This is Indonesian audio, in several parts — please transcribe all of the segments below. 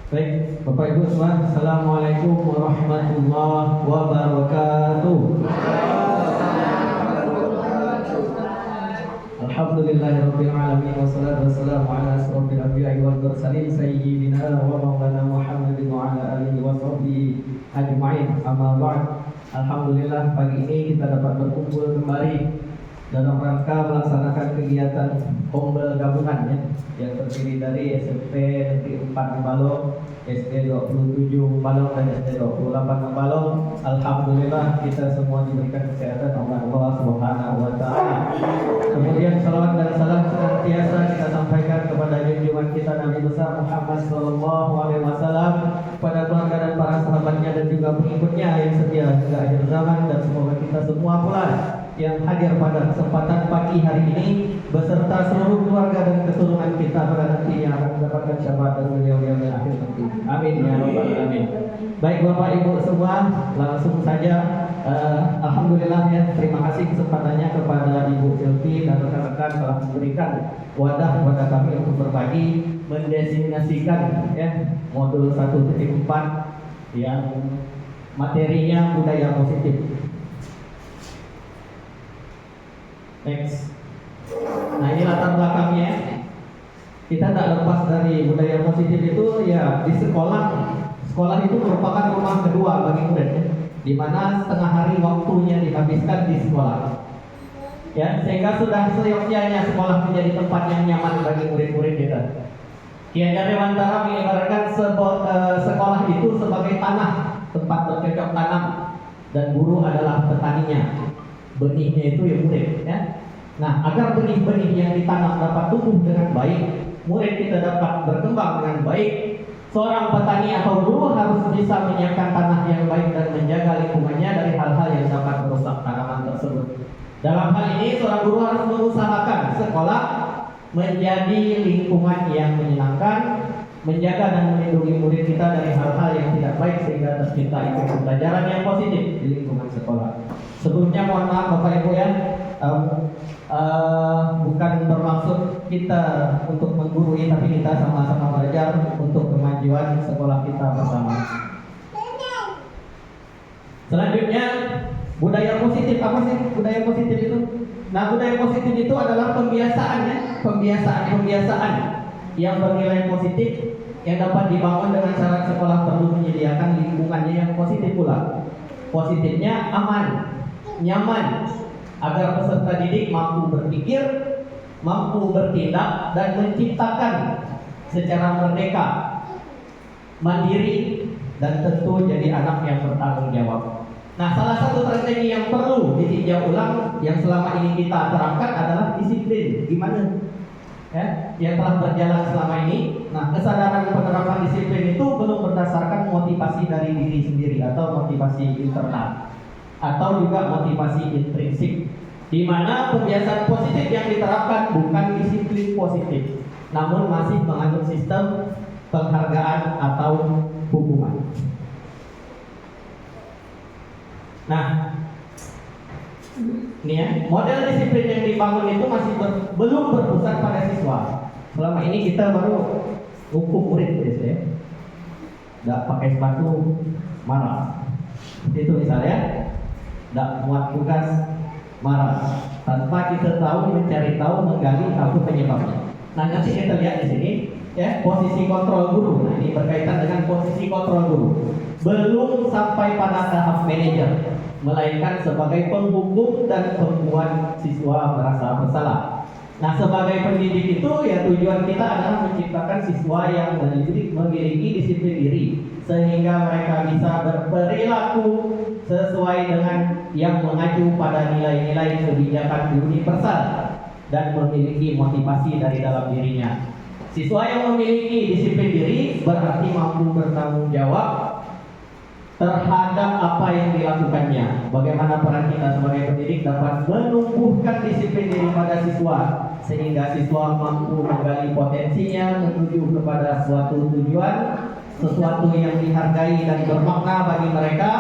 Baik, Bapak Ibu semua, Assalamualaikum warahmatullahi wabarakatuh. Alhamdulillahirabbil alamin wassalatu wassalamu ala asrofil anbiya'i wal mursalin sayyidina wa maulana Muhammadin wa ala alihi wa sahbihi ajma'in. Amma ba'd. Alhamdulillah pagi ini kita dapat berkumpul kembali dalam rangka melaksanakan kegiatan Ombel gabungan yang terdiri dari SMP Negeri 4 Balong, SD 27 Balong dan SD 28 Balong. Alhamdulillah kita semua diberikan kesehatan oleh Allah Subhanahu wa taala. Kemudian salawat dan salam senantiasa kita sampaikan kepada junjungan kita Nabi besar Muhammad sallallahu alaihi wasallam, pada keluarga dan para sahabatnya dan juga pengikutnya yang setia hingga akhir zaman, dan semoga kita semua pula yang hadir pada kesempatan pagi hari ini beserta seluruh keluarga dan keturunan kita pada nanti yang akan mendapatkan syafaat dari beliau yang akhir nanti. Amin ya rabbal alamin. Baik Bapak Ibu semua, langsung saja alhamdulillah ya, terima kasih kesempatannya kepada Ibu Silvi dan rekan-rekan telah memberikan wadah kepada kami untuk berbagi mendesiminasikan modul 1.4 yang materinya budaya positif. Next. Nah, ini latar belakangnya. Kita tak lepas dari budaya positif itu ya di sekolah. Sekolah itu merupakan rumah kedua bagi murid, di mana setengah hari waktunya dihabiskan di sekolah. Ya, sehingga sudah seyogyanya sekolah menjadi tempat yang nyaman bagi murid-murid kita. Kiai Dewantara mengibaratkan sekolah itu sebagai tanah tempat bercocok tanam, dan guru adalah petaninya. Benihnya itu ya murid ya. Nah, agar benih-benih yang ditanam dapat tumbuh dengan baik, murid kita dapat berkembang dengan baik, seorang petani atau guru harus bisa menyiapkan tanah yang baik dan menjaga lingkungannya dari hal-hal yang dapat merusak tanaman tersebut. Dalam hal ini, seorang guru harus mengusahakan sekolah menjadi lingkungan yang menyenangkan, menjaga dan melindungi murid kita dari hal-hal yang tidak baik sehingga tercipta iklim pembelajaran yang positif di lingkungan sekolah. Sebelumnya mohon maaf Bapak Ibu ya, bukan bermaksud kita untuk menggurui, tapi kita sama-sama belajar untuk kemajuan sekolah kita bersama. Selanjutnya, budaya positif. Apa sih budaya positif itu? Nah, budaya positif itu adalah pembiasaan ya, pembiasaan yang bernilai positif yang dapat dibangun dengan syarat sekolah perlu menyediakan lingkungannya yang positif pula. Positifnya aman, nyaman, agar peserta didik mampu berpikir, mampu bertindak, dan menciptakan secara merdeka, mandiri, dan tentu jadi anak yang bertanggung jawab. Nah, salah satu strategi yang perlu ditinjau ulang yang selama ini kita terapkan adalah disiplin. Gimana? Ya, yang telah berjalan selama ini. Nah, kesadaran penerapan disiplin itu belum berdasarkan motivasi dari diri sendiri atau motivasi internal, atau juga motivasi intrinsik, di mana kebiasaan positif yang diterapkan bukan disiplin positif, namun masih menganut sistem penghargaan atau hukuman. Nah, ini ya, model disiplin yang dibangun itu masih belum berpusat pada siswa. Selama ini kita baru hukum murid ya, nggak pakai sepatu marah, itu misalnya, nggak muat tugas marah, tanpa kita mencari tahu, menggali apa penyebabnya. Nah, nanti kita lihat di sini ya, posisi kontrol guru. Nah, ini berkaitan dengan posisi kontrol guru. Belum sampai pada tahap manajer, melainkan sebagai penghukum dan pembuat siswa merasa bersalah. Nah, sebagai pendidik itu ya tujuan kita adalah menciptakan siswa yang memiliki disiplin diri, sehingga mereka bisa berperilaku sesuai dengan yang mengacu pada nilai-nilai kebijakan universal dan memiliki motivasi dari dalam dirinya. Siswa yang memiliki disiplin diri berarti mampu bertanggung jawab terhadap apa yang dilakukannya. Bagaimana peran kita sebagai pendidik dapat menumbuhkan disiplin diri pada siswa, sehingga siswa mampu menggali potensinya menuju kepada suatu tujuan, sesuatu yang dihargai dan bermakna bagi mereka,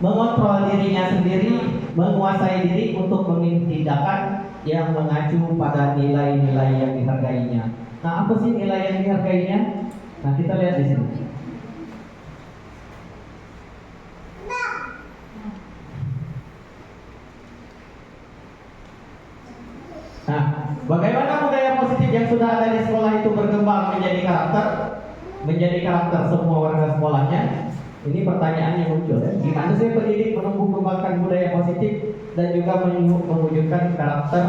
mengontrol dirinya sendiri, menguasai diri untuk memilih tindakan yang mengacu pada nilai-nilai yang dihargainya. Nah, apa sih nilai yang dihargainya? Nah, kita lihat di sini. Bagaimana budaya positif yang sudah ada di sekolah itu berkembang menjadi karakter semua warga sekolahnya? Ini pertanyaan yang muncul. Gimana sih pendidik menumbuh kembangkan budaya positif dan juga mewujudkan karakter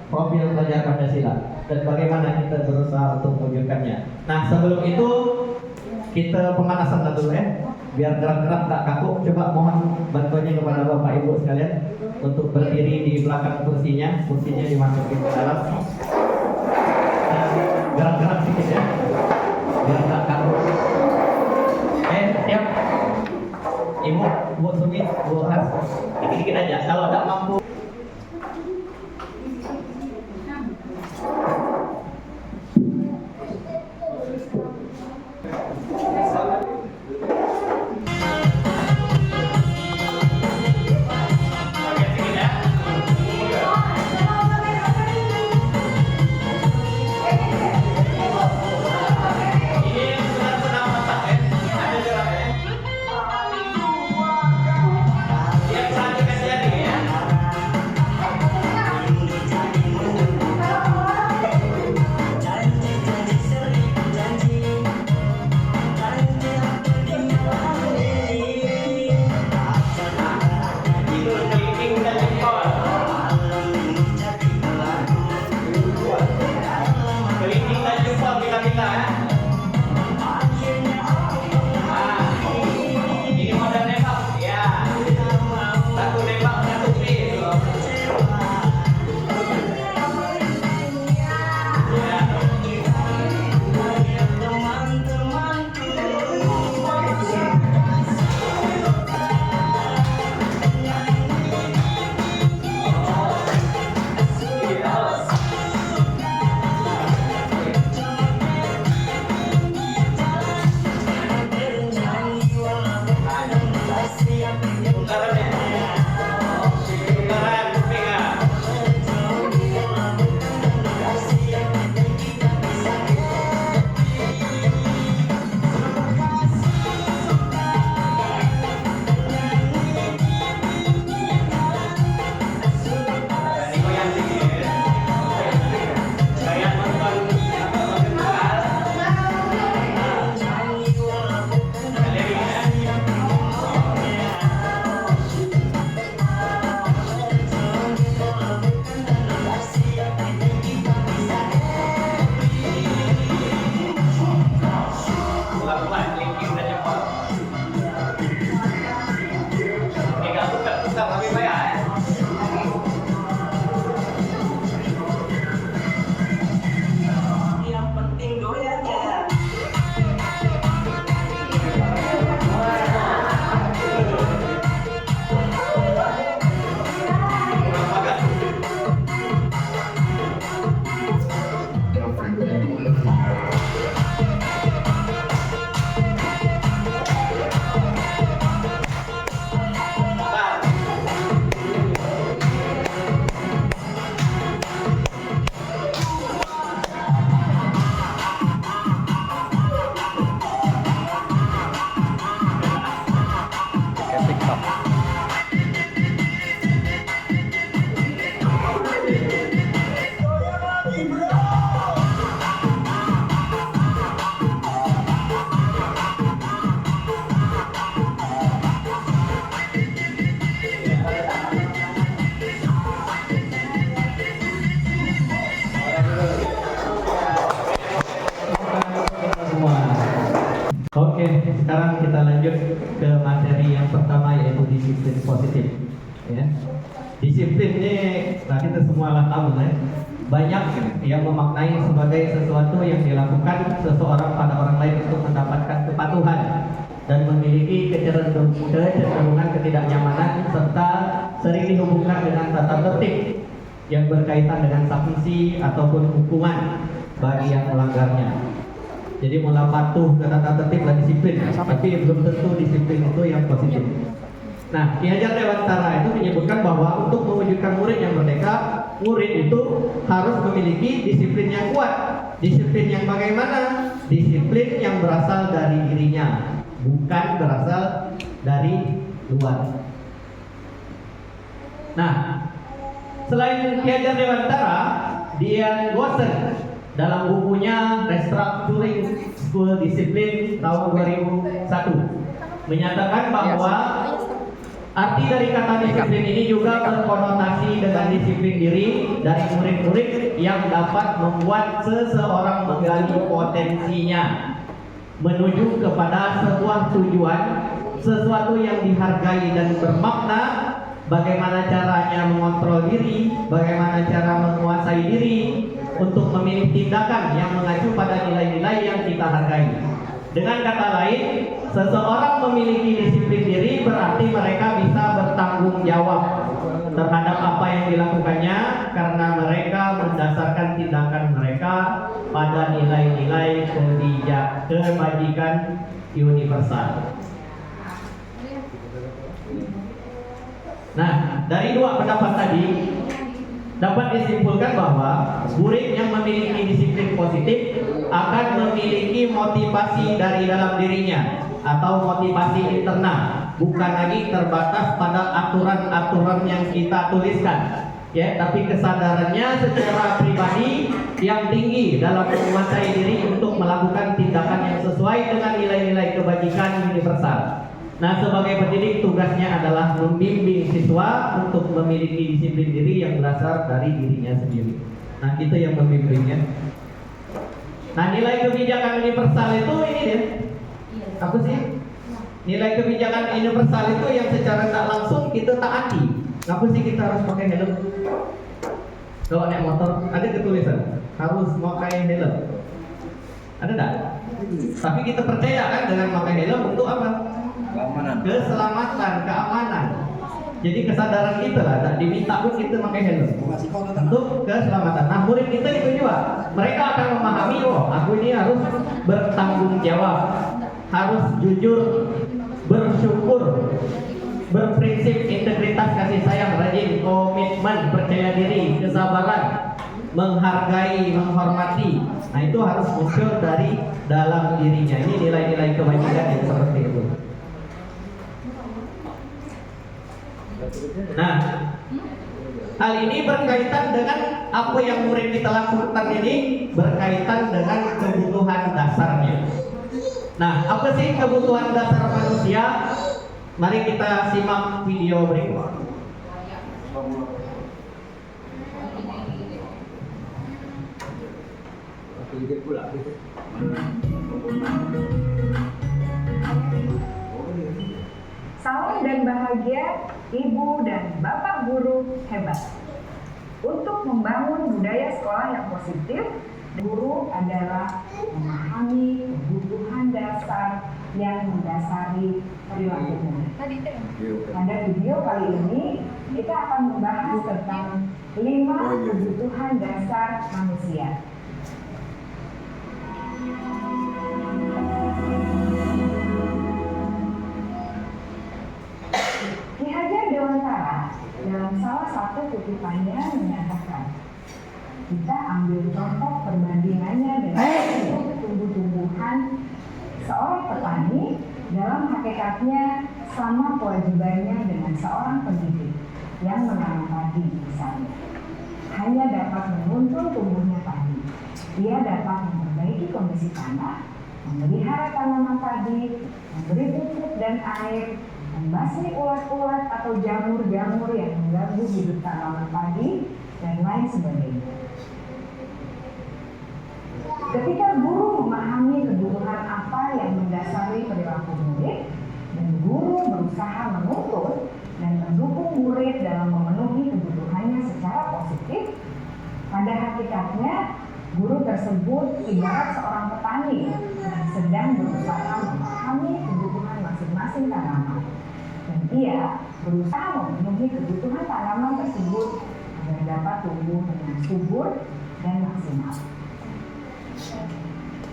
profil pelajar Pancasila? Dan bagaimana kita berusaha untuk mewujudkannya? Nah, sebelum itu kita pemanasan dulu ya, biar gerak-gerak tak kaku. Coba mohon bantuannya kepada Bapak Ibu sekalian untuk berdiri di belakang kursinya dimasukin ke dalam. Nah, gerak-gerak sedikit ya, biar tak kaku. Siap. Ibu, Bu Sumi, Bu Has, dikit-dikit aja. Kalau tak mampu. Sekarang kita lanjut ke materi yang pertama, yaitu disiplin positif. Ya. Disiplin ini, nah kita semua lah tahu ya, banyak yang memaknai sebagai sesuatu yang dilakukan seseorang pada orang lain untuk mendapatkan kepatuhan dan memiliki kecenderungan ketidaknyamanan, serta sering dihubungkan dengan tata tertib yang berkaitan dengan sanksi ataupun hukuman bagi yang melanggarnya. Jadi mula patuh ke tata tertib dan disiplin, tapi belum tentu disiplin itu yang positif. Nah, Ki Hajar Dewantara itu menyebutkan bahwa untuk mewujudkan murid yang merdeka, murid itu harus memiliki disiplin yang kuat. Disiplin yang bagaimana? Disiplin yang berasal dari dirinya, bukan berasal dari luar. Nah, selain Ki Hajar Dewantara, Dian Watson dalam bukunya Restructuring School Discipline tahun 2001 menyatakan bahwa arti dari kata disiplin ini juga berkonotasi dengan disiplin diri dari murid-murid yang dapat membuat seseorang menggali potensinya menuju kepada sebuah tujuan, sesuatu yang dihargai dan bermakna. Bagaimana caranya mengontrol diri, bagaimana cara menguasai diri untuk memilih tindakan yang mengacu pada nilai-nilai yang kita hargai. Dengan kata lain, seseorang memiliki disiplin diri berarti mereka bisa bertanggung jawab terhadap apa yang dilakukannya karena mereka mendasarkan tindakan mereka pada nilai-nilai kebajikan universal. Nah, dari dua pendapat tadi dapat disimpulkan bahwa murid yang memiliki disiplin positif akan memiliki motivasi dari dalam dirinya atau motivasi internal, bukan lagi terbatas pada aturan-aturan yang kita tuliskan, ya, tapi kesadarannya secara pribadi yang tinggi dalam menguasai diri untuk melakukan tindakan yang sesuai dengan nilai-nilai kebajikan universal. Nah, sebagai pendidik tugasnya adalah membimbing siswa untuk memiliki disiplin diri yang berasal dari dirinya sendiri. Nah, itu yang membimbingnya. Nah, nilai kebijakan universal itu ini dia. Apa sih? Nilai kebijakan universal itu yang secara tak langsung kita taati. Kenapa sih kita harus pakai helm? Kalau naik motor ada ketulisan harus pakai helm. Ada tak? Tapi kita percaya kan dengan pakai helm untuk apa? Keamanan. Keselamatan, keamanan. Jadi kesadaran kita lah, tak diminta pun kita pakai helm untuk keselamatan. Nah, murid kita itu juga, mereka akan memahami, oh, aku ini harus bertanggung jawab, harus jujur, bersyukur, berprinsip, integritas, kasih sayang, rajin, komitmen, percaya diri, kesabaran, menghargai, menghormati. Nah, itu harus muncul dari dalam dirinya. Ini nilai-nilai kebajikan yang seperti itu. Nah, hal ini berkaitan dengan apa yang murid kita lakukan ini berkaitan dengan kebutuhan dasarnya. Nah, apa sih kebutuhan dasar manusia? Mari kita simak video berikut. Salam dan bahagia Ibu dan Bapak guru hebat. Untuk membangun budaya sekolah yang positif, guru adalah memahami kebutuhan dasar yang mendasari perilaku murid. Pada video kali ini, kita akan membahas tentang 5 kebutuhan dasar manusia. Ki Hajar Dewantara dalam salah satu kutipannya menyatakan, kita ambil contoh perbandingannya dengan tumbuh-tumbuhan. Seorang petani dalam hakikatnya sama kewajibannya dengan seorang pendidik yang menanam padi misalnya. Hanya dapat menuntun tumbuhnya padi. Dia dapat memperbaiki kondisi tanah, memelihara tanaman padi, memberi pupuk dan air, membasmi ulat-ulat atau jamur-jamur yang mengganggu hidup tanaman padi, dan lain sebagainya. Ketika guru memahami kebutuhan apa yang mendasari perilaku murid, dan guru berusaha menuntun dan mendukung murid dalam memenuhi kebutuhannya secara positif, pada hakikatnya guru tersebut ibarat seorang petani yang sedang berusaha memahami kebutuhan masing-masing tanaman. Dan ia berusaha memenuhi kebutuhan tanaman tersebut agar dapat tumbuh dengan subur dan maksimal.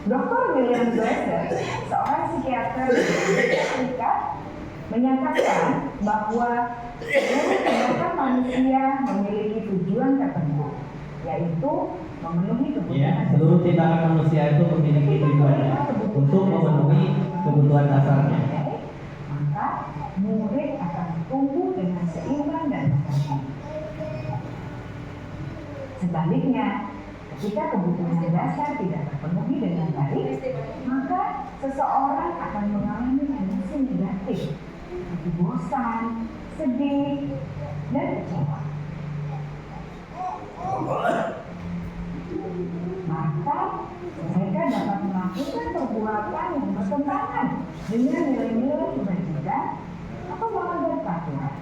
Dr. William Glasser, seorang psikiater di Amerika Serikat, menyatakan bahwa seluruh tindakan manusia memiliki tujuan tertentu, yaitu memenuhi kebutuhan. Seluruh tindakan manusia itu memiliki tujuannya untuk memenuhi kebutuhan dasarnya. Maka murid akan tumbuh dengan seimbang dan berkembang. Sebaliknya, Jika kebutuhan dasar tidak terpenuhi dengan baik, maka seseorang akan mengalami emosi negatif seperti bosan, sedih, dan kecewa. Maka mereka dapat melakukan perbuatan yang bertentangan dengan nilai-nilai kebajikan atau melanggar peraturan.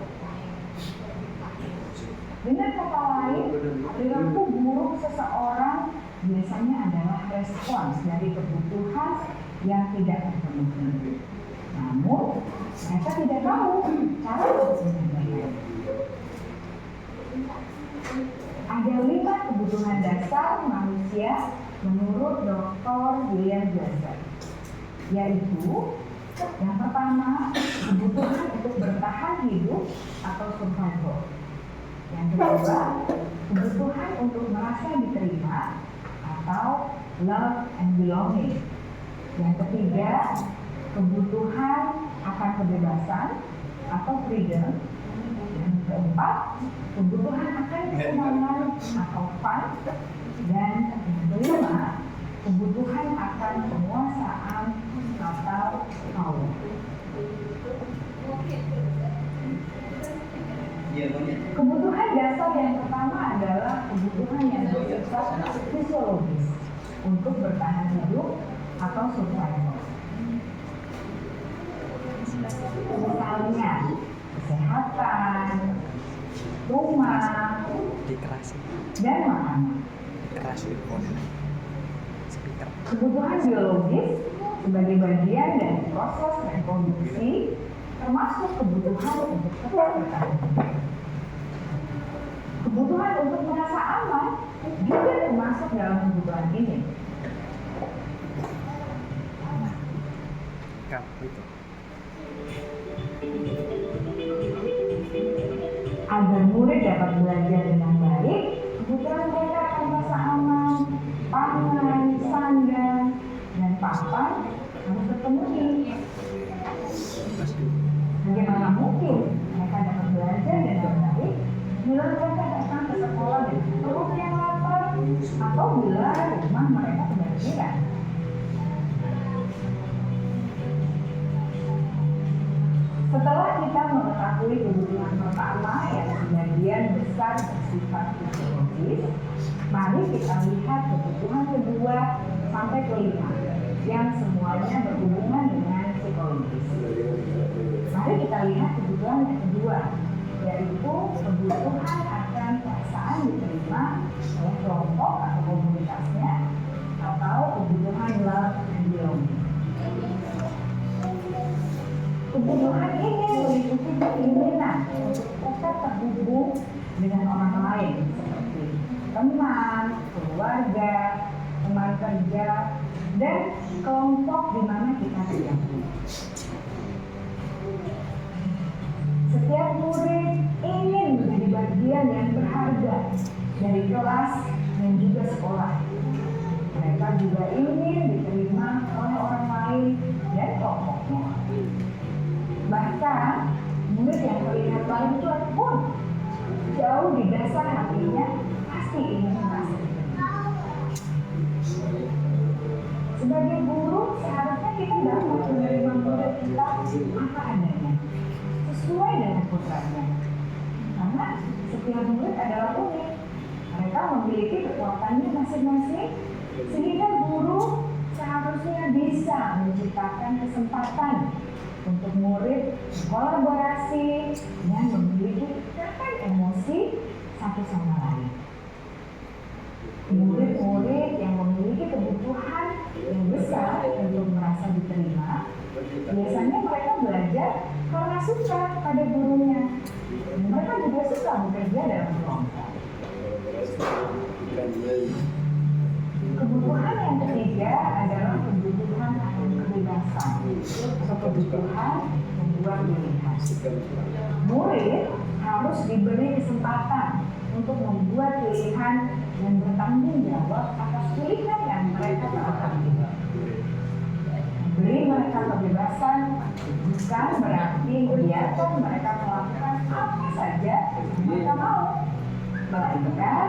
Dengan kata lain, perilaku buruk seseorang biasanya adalah respons dari kebutuhan yang tidak terpenuhi. Namun, mereka tidak tahu cara untuk menyelesaikannya. Ada 5 kebutuhan dasar manusia menurut Dr. William Glasser, yaitu yang pertama, kebutuhan untuk bertahan hidup atau survival. Yang kedua, kebutuhan untuk merasa diterima atau love and belonging. Yang ketiga, kebutuhan akan kebebasan atau freedom. Yang keempat, kebutuhan akan kesenangan atau fun. Dan yang kelima, kebutuhan akan penguasaan atau power. Kebutuhan dasar yang pertama adalah kebutuhan yang bersifat fisiologis untuk bertahan hidup atau survival. Misalnya kesehatan, rumah, dan makanan. Kebutuhan biologis sebagai bagian dari proses reproduksi, termasuk kebutuhan untuk tetap bertahan hidup. Kebutuhan untuk merasa aman juga termasuk dalam kebutuhan ini. Agar murid dapat belajar dengan baik, kebutuhan mereka akan merasa aman, pangan, sandang, dan papan harus terpenuhi. Bagaimana mungkin mereka dapat belajar dengan baik bila mereka datang ke sekolah dengan perut yang lapar atau bila rumah mereka kebanjiran? Setelah kita mengetahui kebutuhan pertama yang sebagian besar bersifat fisiologis, mari kita lihat kebutuhan kedua sampai kelima yang semuanya berhubungan dengan psikologis. Mari kita lihat kebutuhan yang kedua, yaitu kebutuhan akan perasaan diterima oleh kelompok atau komunitasnya, atau kebutuhan love and belonging. Kebutuhan ini meliputi keinginan untuk tetap terhubung dengan orang lain seperti teman, keluarga, teman kerja, dan kelompok di mana kita tergabung. Setiap murid ingin menjadi bagian yang berharga dari kelas dan juga sekolah. Mereka juga ingin diterima oleh orang lain dan kelompoknya. Bahkan, murid yang terlihat paling kuat pun jauh di dasar hatinya pasti ingin merasa diterima. Sebagai guru, seharusnya kita dapat menerima murid kita apa adanya, sesuai dengan putranya. Karena setiap murid adalah unik. Mereka memiliki kekuatannya masing-masing, sehingga guru seharusnya bisa menciptakan kesempatan untuk murid kolaborasi dan memiliki ikatan emosi satu sama lain. Murid-murid yang memiliki kebutuhan yang besar untuk merasa diterima, biasanya mereka belajar karena suka pada gurunya. Mereka juga suka bekerja dalam kelompok. Kebutuhan yang ketiga adalah kebutuhan akan kebebasan atau kebutuhan membuat pilihan. Murid harus diberi kesempatan untuk membuat pilihan dan bertanggung jawab atas pilihan yang mereka telah ambil. Beri mereka kebebasan bukan berarti membiarkan mereka melakukan apa saja yang mereka mau. melainkan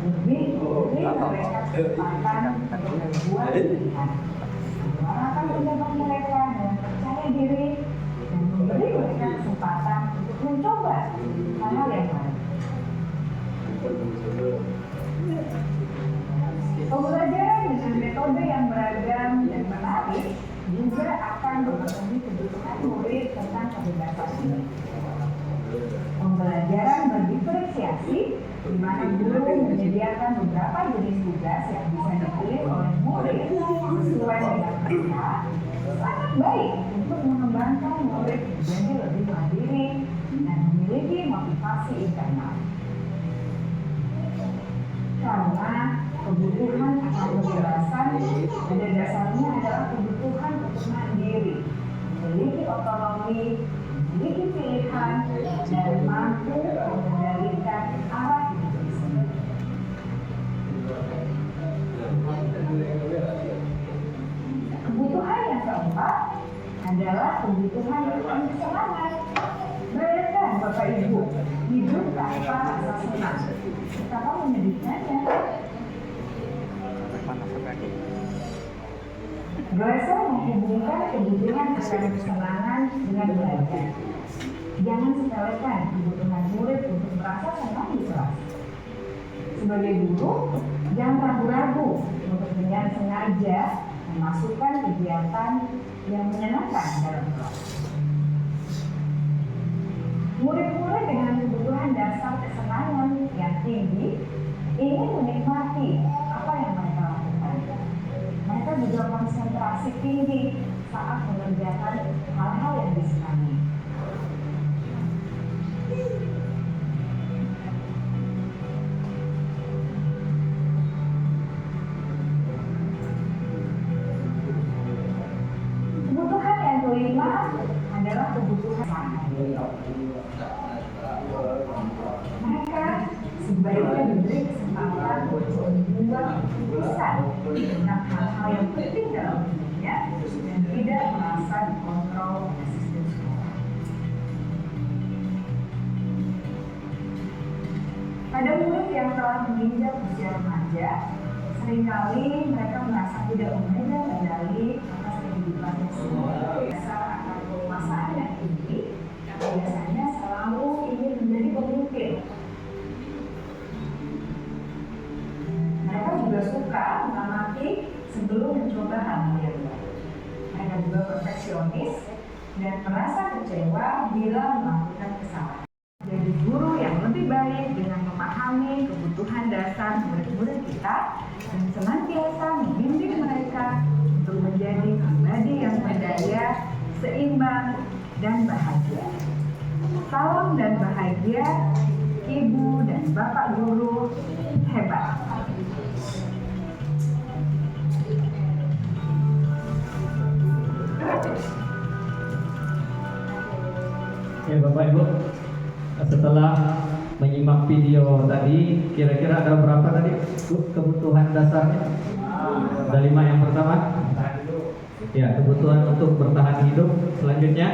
lebih memberi mereka kesempatan untuk membuat pilihan, menyuarakan pendapat mereka dengan percaya diri, dan memberi mereka kesempatan untuk mencoba hal-hal yang baru. Pembelajaran dengan metode yang beragam dan menarik juga akan memenuhi kebutuhan murid tentang kebebasan ini. Pembelajaran berdiferensiasi, di mana guru menyediakan beberapa jenis tugas yang bisa dipilih oleh murid sesuai dengan mereka, sangat baik untuk mengembangkan murid menjadi lebih mandiri dan memiliki motivasi internal. Karena kebutuhan akan kebebasan pada dasarnya adalah kebutuhan untuk mandiri, memiliki otonomi, memiliki pilihan, dan mampu mengendalikan arah hidup sendiri. Kebutuhan yang keempat adalah kebutuhan kesenangan. Bayangkan Bapak Ibu hidup tanpa rasa senang, betapa menyedihkannya. Glasser menghubungkan kebutuhan akan kesenangan dengan belajar. Jangan sepelekan kebutuhan murid untuk merasa senang di kelas. Sebagai guru, jangan ragu-ragu untuk dengan sengaja memasukkan kegiatan yang menyenangkan dalam kelas. Murid-murid dengan kebutuhan dasar kesenangan yang tinggi ingin menikmati apa yang mereka lakukan. Mereka juga konsentrasi tinggi saat mengerjakan hal-hal yang disenangi. Kebutuhan yang kelima adalah kebutuhan sangat. Mereka sebaiknya diberi kesempatan untuk membuat keputusan tentang hal-hal yang penting dalam hidupnya dan tidak merasa dikontrol oleh sistem sekolah. Pada murid yang telah menginjak usia remaja, seringkali mereka merasa tidak memegang kendali atas kehidupannya sendiri. Dasar akan kekuasaan yang tinggi, biasanya selalu ingin menjadi pemimpin. Mereka juga suka mengamati sebelum mencoba hal yang baru. Mereka juga perfeksionis dan merasa kecewa bila melakukan kesalahan. Jadi guru yang lebih baik dengan memahami kebutuhan dasar murid-murid kita dan senantiasa membimbing mereka untuk menjadi pribadi yang berdaya, seimbang, dan bahagia. Salam dan bahagia, Ibu dan Bapak Guru hebat. Ya Bapak Ibu, setelah menyimak video tadi, kira-kira ada berapa tadi kebutuhan dasarnya? Ada 5 yang pertama. Ya, kebutuhan untuk bertahan hidup. Selanjutnya,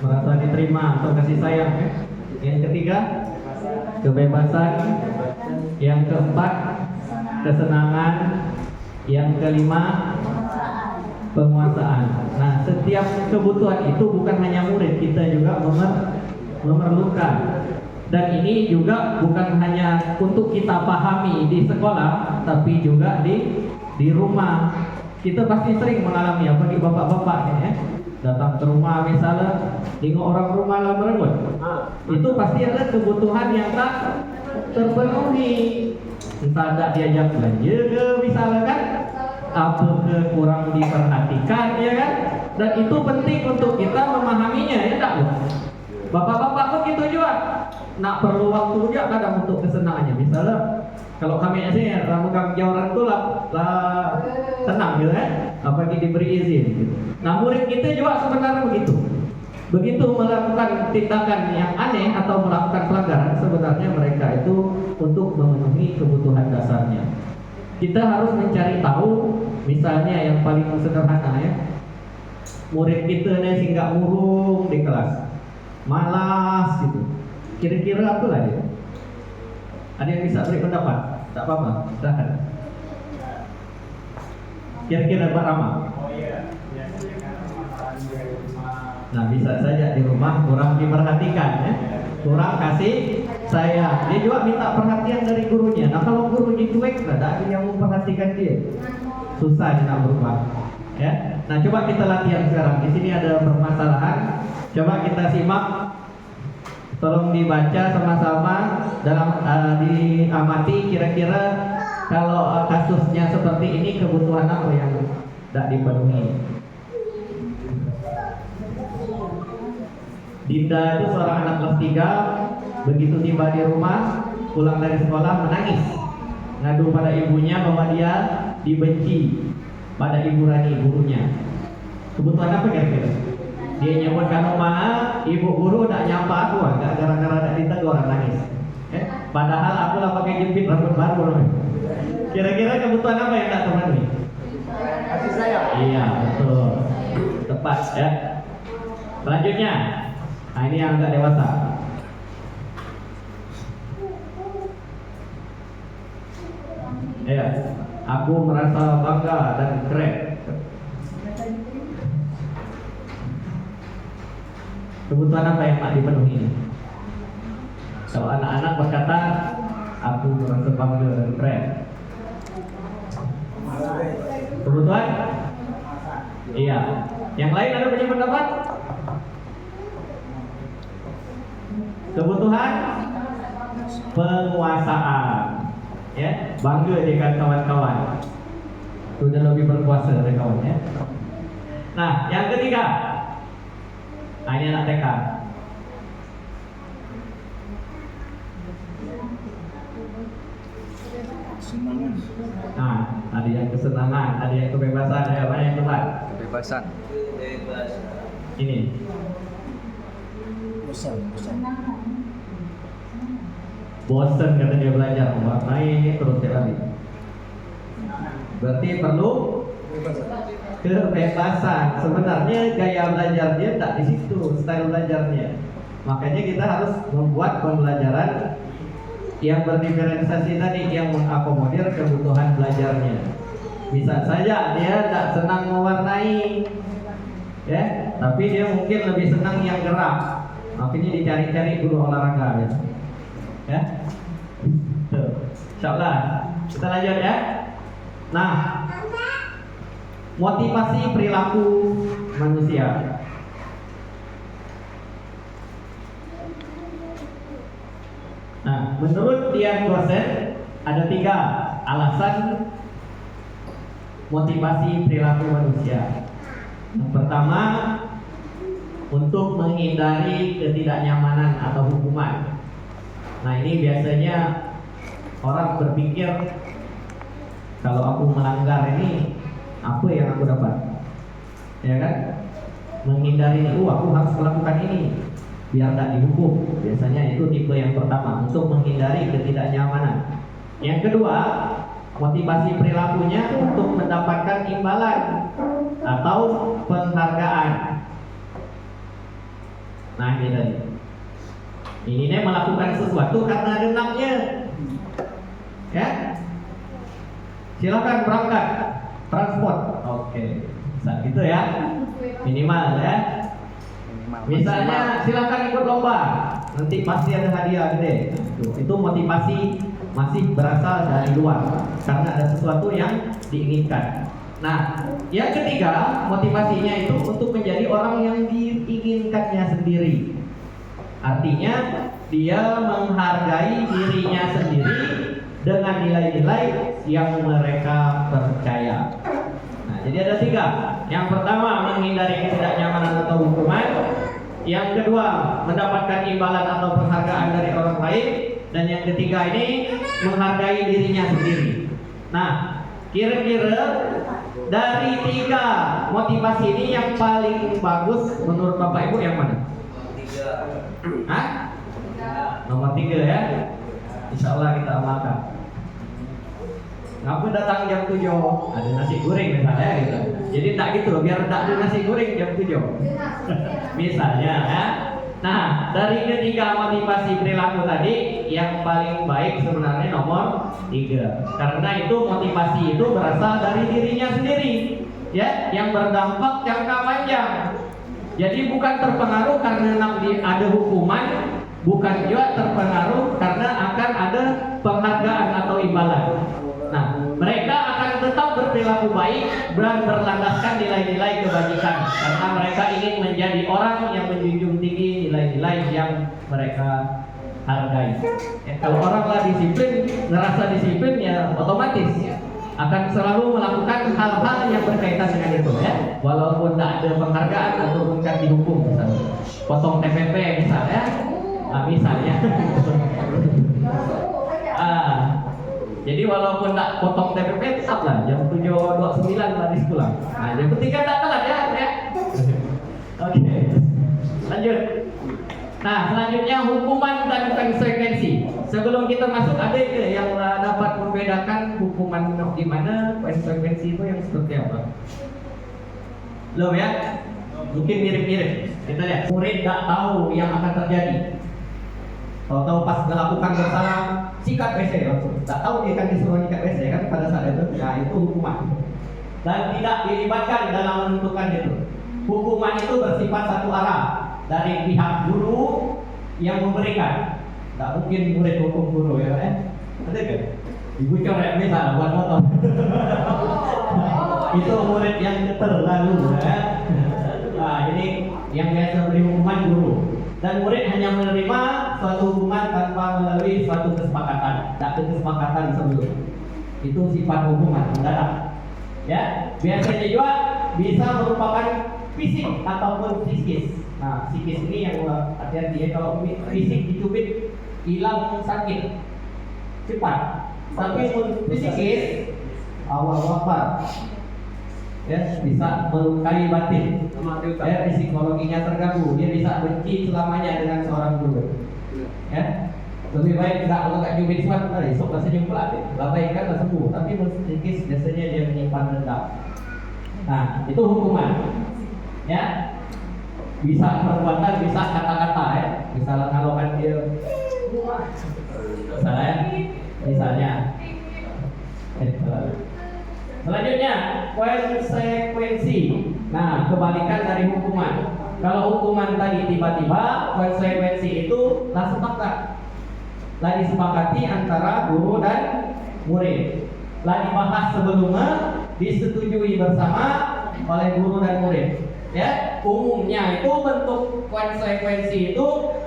merasa diterima atau kasih sayang. Yang ketiga, kebebasan. Yang keempat, kesenangan. Yang kelima, penguasaan. Nah, setiap kebutuhan itu bukan hanya murid, kita juga memerlukan. Dan ini juga bukan hanya untuk kita pahami di sekolah, tapi juga di rumah. Kita pasti sering mengalami, apalagi bapak-bapak ya, datang ke rumah misalnya, tengok orang rumah lah merengut. Itu pasti ada kebutuhan yang tak terpenuhi. Entah ada diajak belanja ke misalnya kan, apa ke kurang diperhatikan ya kan. Dan itu penting untuk kita memahaminya ya tak Bu? Bapak-bapak pun gitu juga. Nak perlu waktu juga kadang untuk kesenangannya. Misalnya kalau kami sih ramu orang itu lah tenang gitu apalagi diberi izin gitu. Nah murid kita juga sebenarnya begitu. Begitu melakukan tindakan yang aneh atau melakukan pelanggaran, sebenarnya mereka itu untuk memenuhi kebutuhan dasarnya. Kita harus mencari tahu, misalnya yang paling sederhana ya, murid kita nih singgah murung di kelas, malas gitu. Kira-kira apa lah dia? Ada yang bisa beri pendapat? Tak apa-apa, silakan. Kira-kira Pak Rama. Nah, bisa saja di rumah kurang diperhatikan ya. Kurang kasih sayang. Dia juga minta perhatian dari gurunya. Nah, kalau gurunya cuek, tidak ada yang memperhatikan dia. Susah dia nak berubah. Ya. Nah, coba kita latihan sekarang. Di sini ada permasalahan. Coba kita simak. Tolong dibaca sama-sama dalam diamati kira-kira kalau kasusnya seperti ini kebutuhan apa yang tidak dipenuhi. Dinda itu seorang anak kelas 3, begitu tiba di rumah, pulang dari sekolah menangis, ngadu pada ibunya bahwa dia dibenci pada Ibu Rani, gurunya. Kebutuhan apa kira-kira? Dia nyebutkan nama, ibu guru tak nyapa aku, gak gara-gara tak ditegur nangis. Padahal aku lah pakai jepit rambut baru. Kira-kira kebutuhan apa yang tak terpenuhi? Kasih sayang. Iya, betul. Tepat ya. Selanjutnya, nah ini yang agak dewasa. Ya, aku merasa bangga dan keren. Kebutuhan apa yang tak dipenuhi? Kalau anak-anak berkata, aku merasa bangga dan keren. Kebutuhan? Iya. Yang lain ada punya pendapat? Kebutuhan? Penguasaan. Ya, bangga dengan kawan-kawan. Sudah lebih berkuasa dari kawan ya. Nah, yang ketiga. Nah, ini anak TK. Nah, ada yang kesenangan, ada yang kebebasan, ada apa yang Tuhan? Kebebasan. Ini. Bosan kata dia belajar, naik terus tiap hari. Berarti perlu kebebasan. Sebenarnya gaya belajar dia tak di situ, style belajarnya. Makanya kita harus membuat pembelajaran yang berdiferensiasi tadi, yang mengakomodir kebutuhan belajarnya. Bisa saja dia tak senang mewarnai, ya, tapi dia mungkin lebih senang yang gerak. Makanya dicari-cari guru olahraga, ya. Tuh, insyaallah kita lanjut ya. Nah, motivasi perilaku manusia. Nah, menurut Dian Gosen ada 3 alasan motivasi perilaku manusia. Yang pertama, untuk menghindari ketidaknyamanan atau hukuman. Nah, ini biasanya orang berpikir, kalau aku melanggar ini, apa yang aku dapat? Ya kan? Menghindari itu, aku harus melakukan ini biar tak dihukum. Biasanya itu tipe yang pertama, untuk menghindari ketidaknyamanan. Yang kedua, motivasi perilakunya untuk mendapatkan imbalan atau penghargaan. Nah, ini tadi. Ini melakukan sesuatu karena dendamnya. Ya? Silakan berangkat transport. Oke. Bisa gitu ya. Minimal ya. Misalnya silakan ikut lomba, nanti pasti ada hadiah gede. Itu motivasi masih berasal dari luar karena ada sesuatu yang diinginkan. Nah, yang ketiga, motivasinya itu untuk menjadi orang yang diinginkannya sendiri. Artinya dia menghargai dirinya sendiri dengan nilai-nilai yang mereka percaya. Nah, jadi ada 3. Yang pertama, menghindari ketidaknyamanan atau hukuman. Yang kedua, mendapatkan imbalan atau penghargaan dari orang lain. Dan yang ketiga ini, menghargai dirinya sendiri. Nah, kira-kira dari 3 motivasi ini yang paling bagus menurut Bapak Ibu yang mana? 3. Hah? Nomor 3 ya. Insya Allah kita amalkan. Ngapain datang jam 7? Ada nasi goreng misalnya gitu. Jadi tak gitu, biar tak ada nasi goreng jam 7. Misalnya ya. Nah, dari ketiga motivasi perilaku tadi, yang paling baik sebenarnya nomor 3. Karena itu motivasi itu berasal dari dirinya sendiri, ya, yang berdampak jangka panjang. Jadi bukan terpengaruh karena nanti ada hukuman, bukan juga terpengaruh karena akan ada penghargaan atau imbalan. Nah, mereka akan tetap berperilaku baik dan berlandaskan nilai-nilai kebajikan karena mereka ingin menjadi orang yang menjunjung tinggi nilai-nilai yang mereka hargai. Kalau oranglah disiplin, ngerasa disiplin, ya otomatis akan selalu melakukan hal-hal yang berkaitan dengan itu, ya. Walaupun tidak ada penghargaan atau bukan dihukum, misalnya potong TPP misalnya, misalnya. Jadi walaupun tak potong TPP tetaplah jam 7.29 harus pulang. Nah, yang penting kan tak telat, ya. Oke. Lanjut. Nah, selanjutnya hukuman dan konsekuensi. Sebelum kita masuk, ada yang dapat membedakan hukuman di mana, konsekuensi itu yang seperti apa? Belum, ya? Mungkin mirip-mirip. Kita lihat. Murid tak tahu yang akan terjadi. Tahu-tahu pas melakukan bersalah, sikat WC langsung. Tak tahu dia kan disuruh sikat WC kan pada saat itu. Nah, itu hukuman. Dan tidak dilibatkan dalam menentukan itu. Hukuman itu bersifat satu arah dari pihak guru yang memberikan. Tak mungkin murid hukum guru, ya, ada kan? Ibu coret misalnya buat motor. Itu murid yang terlalu, ya. Nah, ini yang biasa beri hukuman guru. Dan murid hanya menerima suatu hukuman tanpa melalui suatu kesepakatan. Tak ada kesepakatan sebelum. Itu sifat hukuman mendadak. Ya, biasanya juga bisa merupakan fisik ataupun psikis. Nah, psikis ini yang hati-hati, ya. Kalau fisik dicubit hilang sakit cepat. Tapi psikis awal wafat. Ya, bisa melukai batin. Ya, psikologinya terganggu, dia bisa benci selamanya dengan seorang guru. Ya, lebih baik kalau nggak cubit suat, esok lah senyum pula, labaikan lah sembuh. Tapi psikis biasanya dia menyimpan dendam. Nah, itu hukuman. Ya, bisa perbuatan, bisa kata-kata, ya. Misalnya ngalokan dia, misalnya. Selanjutnya, konsekuensi. Nah, kebalikan dari hukuman. Kalau hukuman tadi tiba-tiba, konsekuensi itu lah sepakat. Lah disepakati antara guru dan murid. Lah dibahas sebelumnya, disetujui bersama oleh guru dan murid. Ya, umumnya itu bentuk konsekuensi itu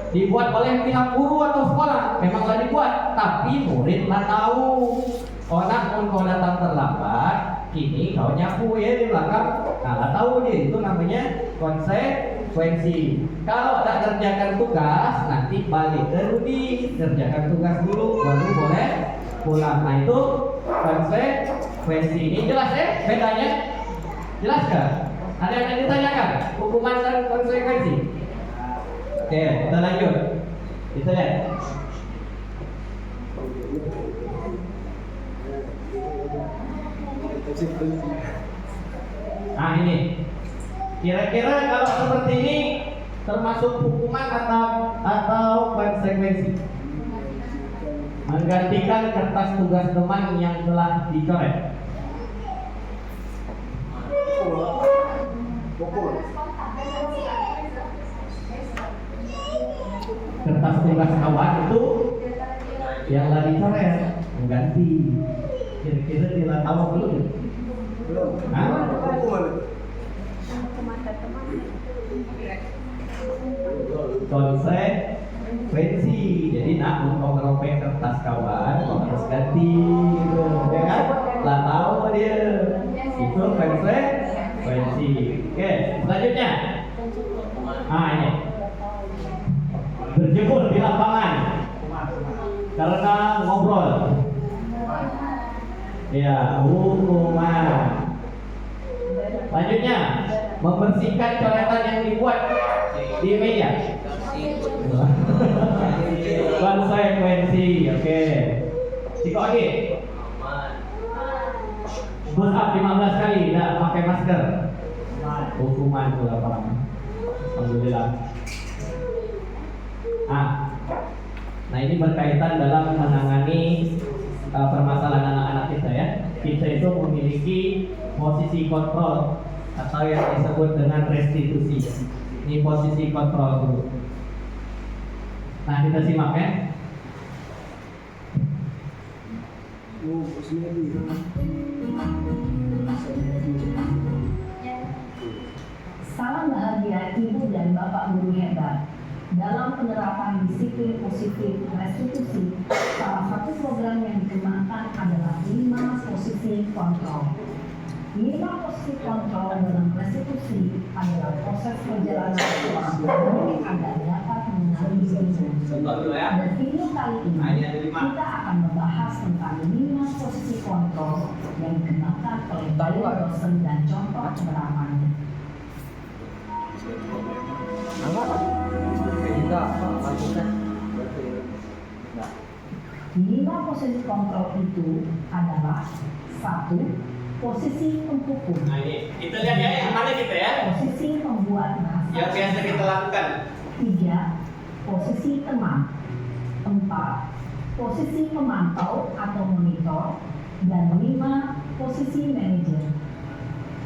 dibuat oleh pihak guru atau sekolah. Memanglah dibuat, tapi murid lah tahu. Orang pun kau datang terlambat, kini kau nyapu, ya, di belakang. Nah, tahu dia, itu namanya konsekuensi. Kalau tak kerjakan tugas, nanti balik ke Rudi, kerjakan tugas dulu, baru boleh pulang. Nah, itu konsekuensi. Ini jelas, ya, bedanya? Jelas kan? Ada yang ditanyakan? Hukuman dan konsekuensi. Oke, kita lanjut. Kita lihat. Nah, ini kira-kira kalau seperti ini termasuk hukuman atau konsekuensi? Menggantikan kertas tugas teman yang telah dicoret. Kertas tugas kawan itu yang telah dicoret, mengganti. Kira-kira dia tahu belum? Konsekuensi. Jadi nak ngerobek kertas kawan, kau harus ganti, gitu, ya kan? Lah tahu dia. Itu konsekuensi. Oke, selanjutnya. Ini berjemur di lapangan karena ngobrol. Ya, hukuman. Selanjutnya, membersihkan coretan yang dibuat di meja. Konsekuensi, oke. Psikologi. Push up 15 kali, tidak pakai masker. Hukuman itu lapangan. Alhamdulillah. Nah ini berkaitan dalam menangani permasalahan anak-anak kita ya. Kita itu memiliki posisi kontrol atau yang disebut dengan restitusi. Ini posisi kontrol dulu. Nah kita simak ya. Salam bahagia Ibu dan Bapak guru hebat. Dalam penerapan disiplin positif restitusi, salah satu program yang dikembangkan adalah 5 posisi kontrol. 5 posisi kontrol dalam restitusi adalah proses perjalanan seorang pemilik agar dapat mengenali dirinya. Dan video kali ini kita akan membahas tentang 5 posisi kontrol yang dikembangkan oleh Bapak dosen dan contoh penerapannya. Lima posisi kontrol itu adalah 1. Posisi penghukum. Nah ini kita lihat ya yang mana kita ya. Posisi pembuat naskah. Yang biasa kita lakukan. 3. Posisi teman. 4. Posisi pemantau atau monitor. Dan 5. Posisi manajer.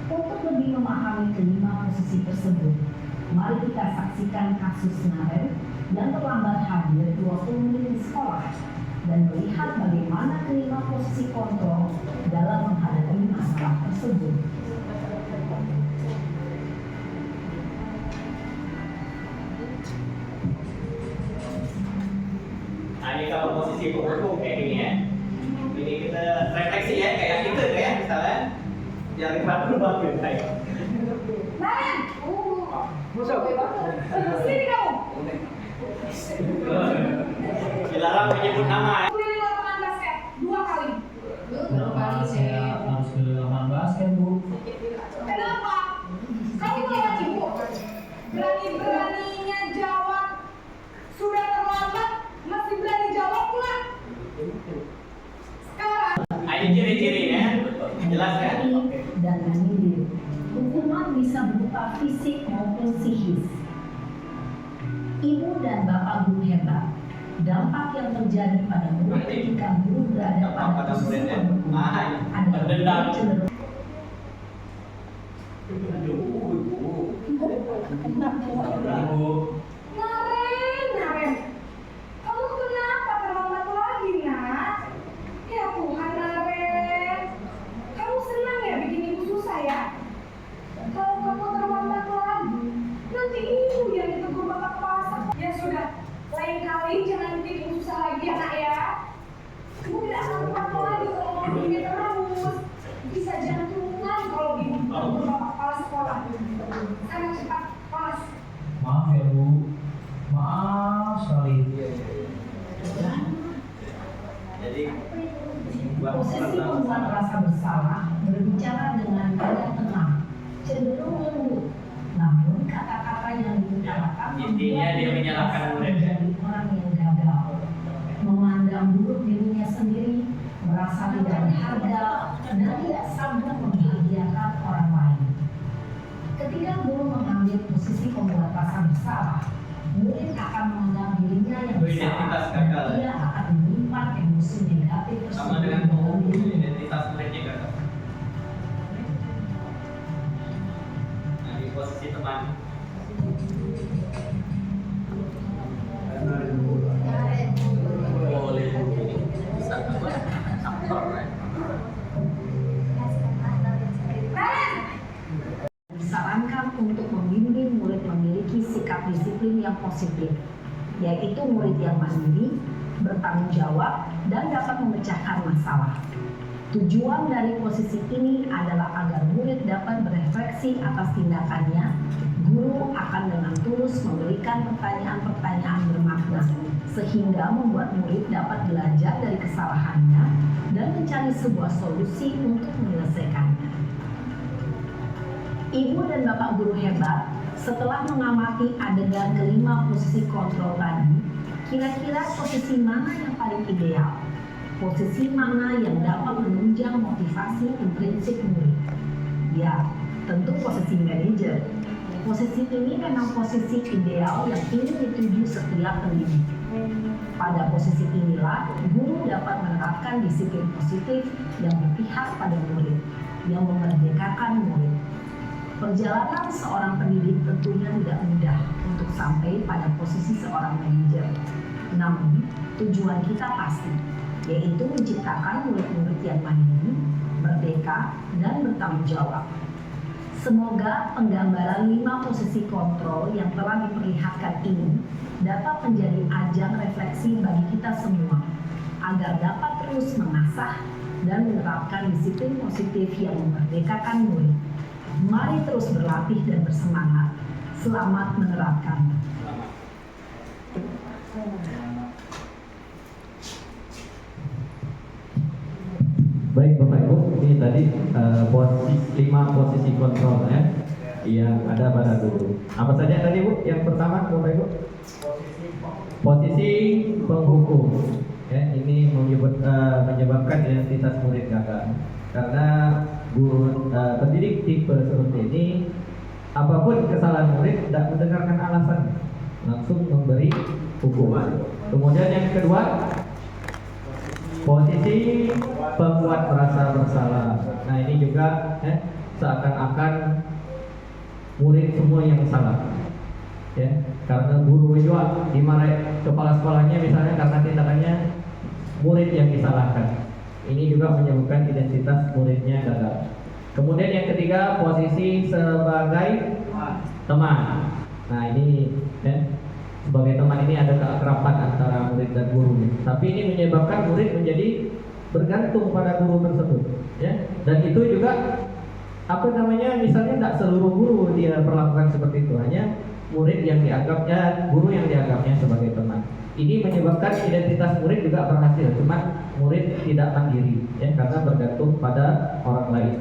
Untuk lebih memahami kelima posisi tersebut, mari kita saksikan kasus Naren yang terlambat hadir 20 menit di sekolah dan melihat bagaimana kelima posisi kontrol dalam menghadapi masalah tersebut. Nah ini kalau posisi penghukum kayak gini ya. Ini kita refleksi ya kayak kita ya misalnya yang rubah kayak. Naren! Sini kamu! Dilarang menyebut nama ya. Keliling lapangan basket 2 kali. Harus ke lapangan basket bu. Kenapa? Kamu lewat ibu. Berani-beraninya jawab. Sudah terlambat, masih berani jawab pula. Sekarang. Nah, ini ciri-cirinya, jelas ya? Dan menyindir. Hukuman bisa berupa fisik maupun psikis. Ibu dan bapak guru hebat. Dampak yang terjadi pada murid ketika guru berada pada posisi penghukum adalah cenderung. Naren, kamu kenapa terlambat lagi nak? Ya Tuhan Naren, kamu senang ya bikin ibu susah ya? Kalau kamu terlambat lagi, nanti ibu yang ditegur bapak kepala sekolah. Ya sudah, lain kali jangan bikin ibu susah lagi ya nak ya. Ibu tidak akan terlambat lagi kalau mau begini terus. Bisa jantungan kalau ibu ditegur bapak kepala sekolah. Sangat cepat, panas. Maaf ya bu, maaf sekali. Jadi Posisi membuat rasa bersalah berbicara dengan nada tenang, cenderung lembut. Namun kata-kata yang diutarakan intinya dia menyalahkan murid. menjadi orang yang gagal, memandang buruk dirinya sendiri, merasa tidak berharga, dan tidak sanggup membahagiakan orang lain. Ketika guru mengambil posisi pembuat rasa bersalah, murid akan menganggap dirinya yang Identitas gagal. bersalah. Dia akan menyimpan emosi negatif Sama tersebut dengan dalam dirinya. identitas muridnya kan. Nah di posisi teman. Boleh bisa apa? Aktor ya. Disarankan untuk membimbing murid memiliki sikap disiplin yang positif, yaitu murid yang mandiri, bertanggung jawab, dan dapat memecahkan masalah. Tujuan dari posisi ini adalah agar murid dapat berefleksi atas tindakannya. Guru akan dengan tulus memberikan pertanyaan-pertanyaan bermakna, sehingga membuat murid dapat belajar dari kesalahannya dan mencari sebuah solusi untuk menyelesaikannya. Ibu dan bapak guru hebat, setelah mengamati adegan kelima posisi kontrol tadi, kira-kira posisi mana yang paling ideal? Posisi mana yang dapat menunjang motivasi intrinsik murid? Ya, tentu posisi manajer. Posisi ini memang posisi ideal yang ingin dituju setiap pendidik. Pada posisi inilah, guru dapat menerapkan disiplin positif yang berpihak pada murid, yang memerdekakan murid. Perjalanan seorang pendidik tentunya tidak mudah untuk sampai pada posisi seorang manajer. Namun, tujuan kita pasti, yaitu menciptakan murid-murid yang mandiri, merdeka, dan bertanggung jawab. Semoga penggambaran 5 posisi kontrol yang telah diperlihatkan ini dapat menjadi ajang refleksi bagi kita semua, agar dapat terus mengasah dan menerapkan disiplin positif yang memerdekakan murid. Mari terus berlatih dan bersemangat. Selamat menerapkan. Baik Bapak Ibu, ini tadi 5 posisi kontrol ya yang ada pada guru. Apa saja tadi Bu? Yang pertama Bapak Ibu, posisi penghukum. Ya, ini menyebabkan identitas murid gagal. Karena guru pendidik tipe seperti ini, apapun kesalahan murid tidak mendengarkan alasan, langsung memberi hukuman. Kemudian yang kedua, posisi pembuat merasa bersalah. Nah ini juga seakan-akan murid semua yang salah, ya, karena guru juga dimarahi kepala sekolahnya misalnya karena tindakannya murid yang disalahkan. Ini juga menyebabkan identitas muridnya gagal. Kemudian yang ketiga, posisi sebagai teman. Nah ini sebagai teman ini ada keakraban antara murid dan guru. Tapi ini menyebabkan murid menjadi bergantung pada guru tersebut, ya. Dan itu juga misalnya tidak seluruh guru dia perlakukan seperti itu, hanya murid yang dianggapnya, guru yang dianggapnya sebagai teman. Ini menyebabkan identitas murid juga berhasil, cuma murid tidak mandiri, ya, karena bergantung pada orang lain.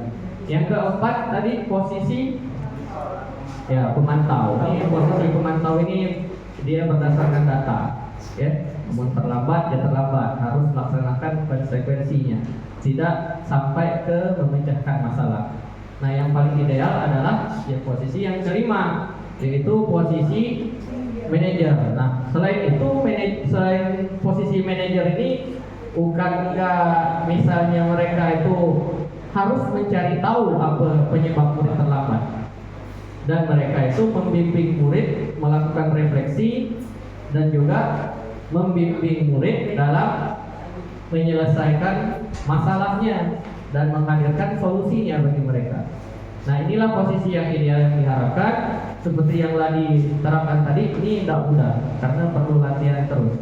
Yang keempat tadi posisi pemantau. Ini posisi pemantau ini dia berdasarkan data, ya. Namun terlambat ya terlambat, harus melaksanakan konsekuensinya, tidak sampai ke memecahkan masalah. Nah yang paling ideal adalah posisi yang kelima, yaitu posisi manajer. Nah selain itu selain posisi manajer ini, bukankah misalnya mereka itu harus mencari tahu apa penyebab murid terlambat, dan mereka itu membimbing murid melakukan refleksi dan juga membimbing murid dalam menyelesaikan masalahnya dan menghadirkan solusinya bagi mereka. Nah inilah posisi yang ideal yang diharapkan. Seperti yang tadi diterapkan tadi, ini tidak mudah karena perlu latihan terus,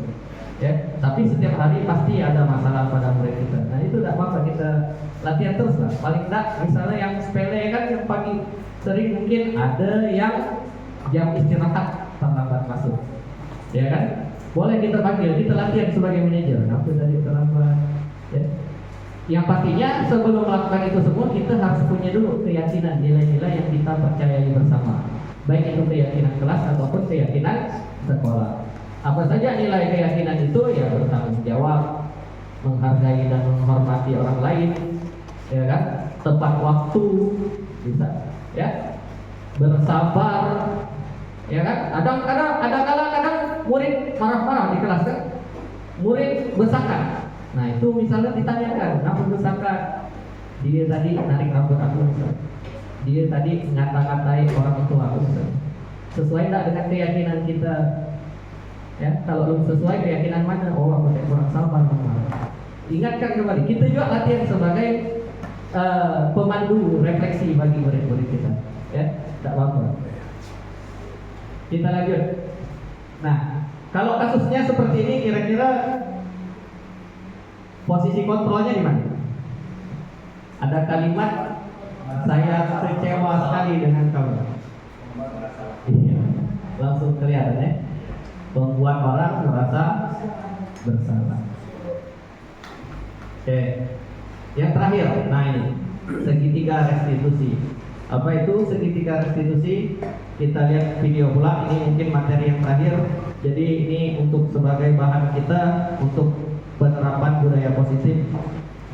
ya. Tapi setiap hari pasti ada masalah pada murid kita. Nah itu tidak apa-apa, kita latihan terus lah. Paling tidak misalnya yang sepele kan, yang pagi sering mungkin ada yang jam istirahat terlambat masuk, ya kan? Boleh kita panggil, kita latihan sebagai manajer. Apa tadi terlambat, ya. Yang pastinya sebelum melakukan itu semua kita harus punya dulu keyakinan, nilai-nilai yang kita percayai bersama, baik itu keyakinan kelas ataupun keyakinan sekolah. Apa saja nilai keyakinan itu? Ya bertanggung jawab, menghargai dan menghormati orang lain, ya kan? Tepat waktu, bisa, ya. Bersabar, ya kan? Kadang murid marah-marah di kelas kan? Murid bersakat. Nah itu misalnya ditanyakan, kenapa bersakat? Dia tadi narik rambut aku misalnya, dia tadi ngata-ngatain orang tua aku misalnya. Sesuai tidak dengan keyakinan kita, ya? Kalau belum sesuai keyakinan mana, oh aku kurang sabar. Ingatkan kembali, kita juga latihan sebagai pemandu refleksi bagi murid-murid kita, ya, tidak apa-apa. Kita lanjut. Nah, kalau kasusnya seperti ini, kira-kira posisi kontrolnya di mana? Ada kalimat, saya kecewa sekali dengan kamu. Iya, langsung kelihatan ya. Membuat orang merasa bersalah. Oke, yang terakhir, nah ini segitiga restitusi. Apa itu segitiga restitusi? Kita lihat video pula. Ini mungkin materi yang terakhir. Jadi ini untuk sebagai bahan kita untuk penerapan budaya positif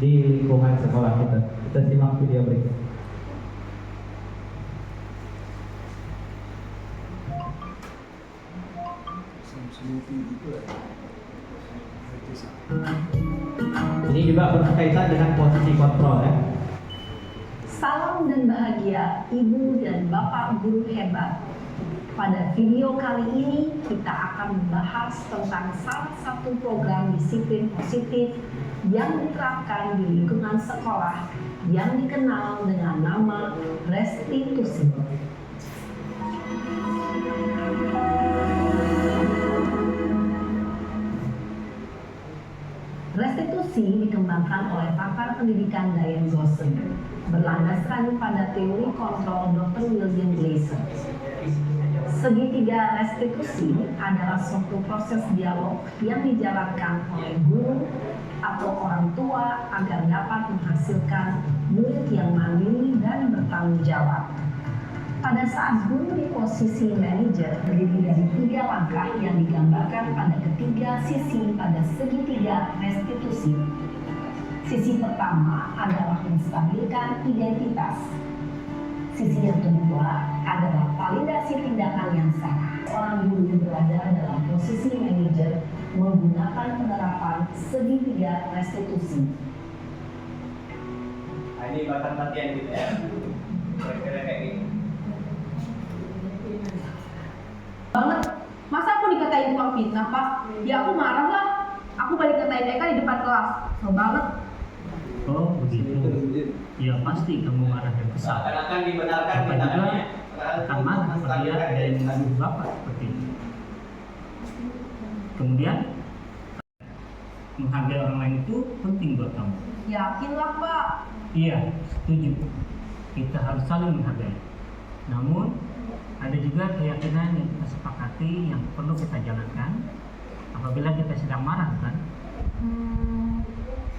di lingkungan sekolah kita. Kita simak video berikut. Ini juga berkaitan dengan posisi kontrol ya. Salam dan bahagia Ibu dan Bapak guru hebat. Pada video kali ini kita akan membahas tentang salah satu program disiplin positif yang diterapkan di lingkungan sekolah yang dikenal dengan nama restitusi. Restitusi dikembangkan oleh pakar pendidikan Diane Gosling, berlandaskan pada teori kontrol Dr. William Glasser. Segitiga restitusi adalah suatu proses dialog yang dijalankan oleh guru atau orang tua agar dapat menghasilkan murid yang mandiri dan bertanggung jawab. Pada saat guru di posisi manajer terdiri dari 3 langkah yang digambarkan pada ketiga sisi pada segitiga restitusi. Sisi pertama adalah menstabilkan identitas. Sisi yang kedua adalah validasi tindakan yang salah. Seorang guru berada dalam posisi manajer menggunakan penerapan segitiga restitusi. Nah, ini batas latihan kita ya. Kira-kira kayak gini. Banget. Masa aku dikatain tukang fitnah, Pak? Ya aku marah lah. Aku balik ngatain Eka di depan kelas. Kesel banget. Oh begitu. Ya pasti kamu marah dan kesal. Akan dibenarkan Bapak juga tindakannya. akan marah apabila ada yang menuduh Bapak seperti itu. Kemudian menghargai orang lain itu penting buat kamu. Yakin lah, Pak. Iya, setuju. Kita harus saling menghargai. Namun ada juga keyakinan yang kita sepakati yang perlu kita jalankan apabila kita sedang marah, kan?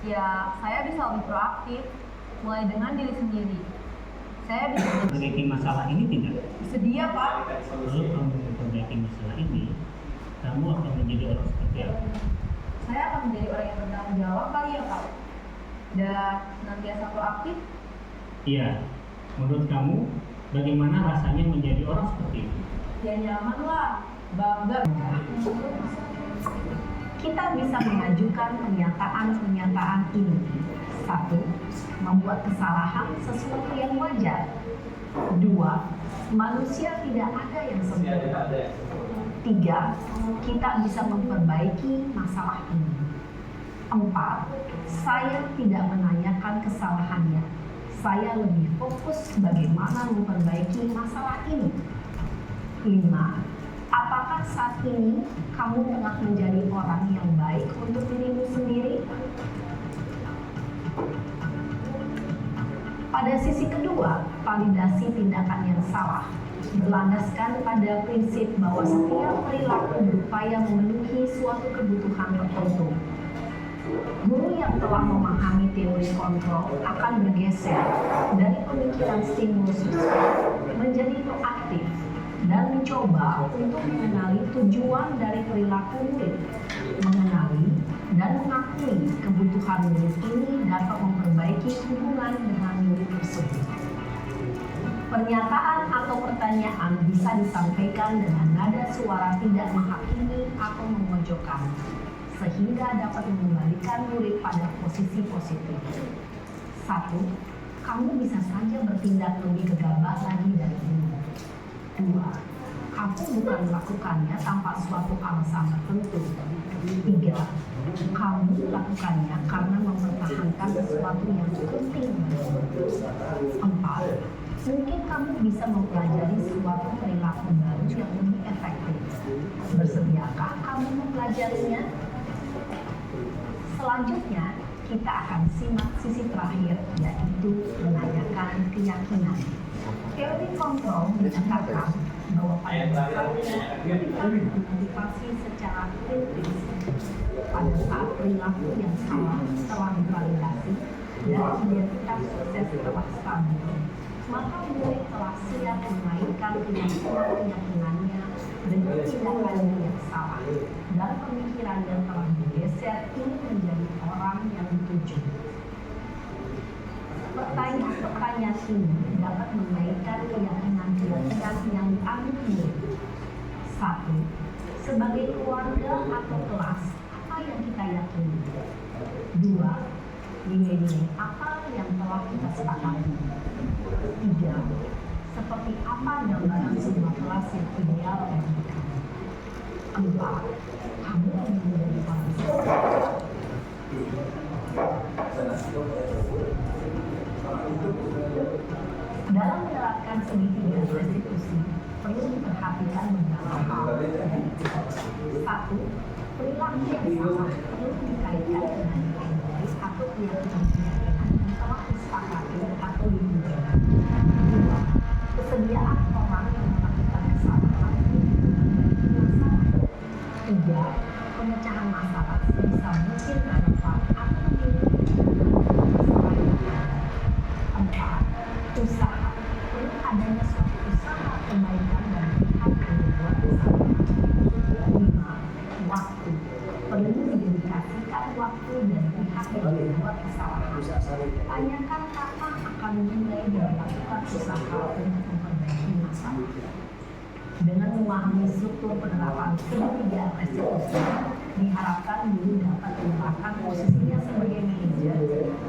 Ya saya bisa lebih proaktif, mulai dengan diri sendiri. Saya bisa Memperbaiki masalah ini tidak? bersedia, Pak. Kalau kamu memperbaiki masalah ini, kamu akan menjadi orang seperti apa? Saya akan menjadi orang yang bertanggung jawab kali ya, Pak. Dan senantiasa proaktif. Iya. Menurut kamu, bagaimana rasanya menjadi orang seperti itu? Ya nyaman lah, bangga. Kita bisa mengajukan pernyataan-pernyataan ini. 1. Membuat kesalahan sesuatu yang wajar. 2. Manusia tidak ada yang sempurna. 3. Kita bisa memperbaiki masalah ini. 4. Saya tidak menanyakan kesalahannya. Saya lebih fokus bagaimana memperbaiki masalah ini. 5. Apakah saat ini kamu tengah menjadi orang yang baik untuk dirimu sendiri? Pada sisi kedua, validasi tindakan yang salah berlandaskan pada prinsip bahwa setiap perilaku berupaya memenuhi suatu kebutuhan tertentu. Guru yang telah memahami teori kontrol akan bergeser dari pemikiran stimulus menjadi proaktif dan mencoba untuk mengenali tujuan dari perilaku murid, mengenali dan mengakui kebutuhan murid ini dapat memperbaiki hubungan dengan murid tersebut. Pernyataan atau pertanyaan bisa disampaikan dengan nada suara tidak menghakimi atau memojokkan, sehingga dapat mengembalikan murid pada posisi positif. 1. Kamu bisa saja bertindak lebih gegabah lagi dari ini. 2. Kamu bukan melakukannya tanpa suatu alasan tertentu. 3. Kamu melakukannya karena mempertahankan sesuatu yang penting bagimu. 4. Mungkin kamu bisa mempelajari suatu perilaku baru yang lebih efektif. Bersediakah kamu mempelajarinya? Selanjutnya, kita akan simak sisi terakhir, yaitu menanyakan keyakinan. Teori kontrol menyatakan bahwa pada dasarnya kita memotivasi secara kritis. Pada saat perilaku yang salah telah divalidasi dan identitas sukses telah stabil, maka murid telah siap menaikkan keyakinannya dengan tindakannya yang salah dan pemikirannya telah bergeser ini menjadi orang yang dituju. Pertanyaan ini dapat mengaitkan keyakinan yang diambil murid. 1. Sebagai keluarga atau kelas, apa yang kita yakini? 2. Nilai-nilai apa yang telah kita sepakati? 3. Seperti apa gambaran sebuah kelas yang ideal bagi kamu? 4. Kamu ingin menjadi orang sukses. Dalam menerapkan segitiga restitusi, perlu diperhatikan beberapa hal. 1. Perilaku yang salah perlu dikaitkan dengan nilai atau keyakinan yang telah disepakati atau ditunjukkan. 2. Kesediaan orang yang melakukan kesalahan. 3. Pemecahan masalah sebisa mungkin relevan atau Empat, usaha. Perlu adanya suatu usaha kebaikan dan pihak yang membuat kesalahan. 5. Waktu. Perlu didedikasikan waktu dan pihak yang membuat kesalahan. Tanyakan kapan akan mulai dilakukan usaha untuk memperbaiki masalah. Dengan memahami struktur penerapan segitiga restitusi, diharapkan guru dapat meletakkan posisinya sebagai manajer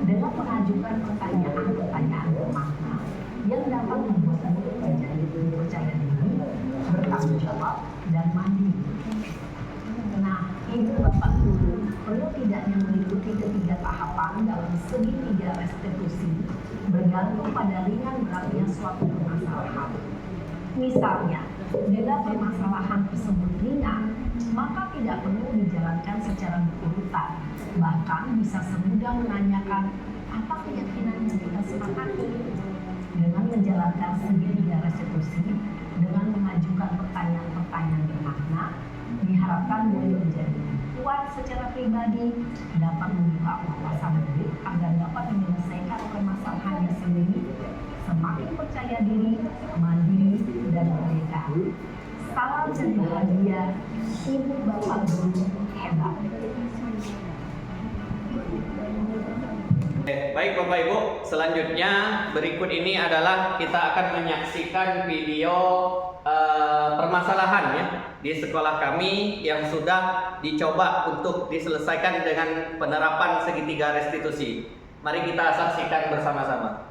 dengan mengajukan pertanyaan-pertanyaan bermakna yang dapat membuat murid menjadi percaya diri, bertanggung jawab, dan mandiri. Nah, ibu bapak guru perlu tidaknya mengikuti ketiga tahapan dalam segitiga restitusi bergantung pada ringan beratnya suatu permasalahan. Misalnya, bila permasalahan tersebut ringan, maka tidak perlu dijalankan secara berurutan. Bahkan bisa semudah menanyakan apa keyakinan yang kita sepakati. Dengan menjalankan segitiga restitusi, dengan mengajukan pertanyaan-pertanyaan bermakna, diharapkan murid menjadi kuat secara pribadi, dapat membuka wawasan murid agar dapat menyelesaikan permasalahannya sendiri, semakin percaya diri, mandiri, dan merdeka. Salam dan bahagia, ibu bapak guru hebat. Baik Bapak Ibu, selanjutnya berikut ini adalah kita akan menyaksikan video permasalahan ya di sekolah kami yang sudah dicoba untuk diselesaikan dengan penerapan segitiga restitusi. Mari kita saksikan bersama-sama.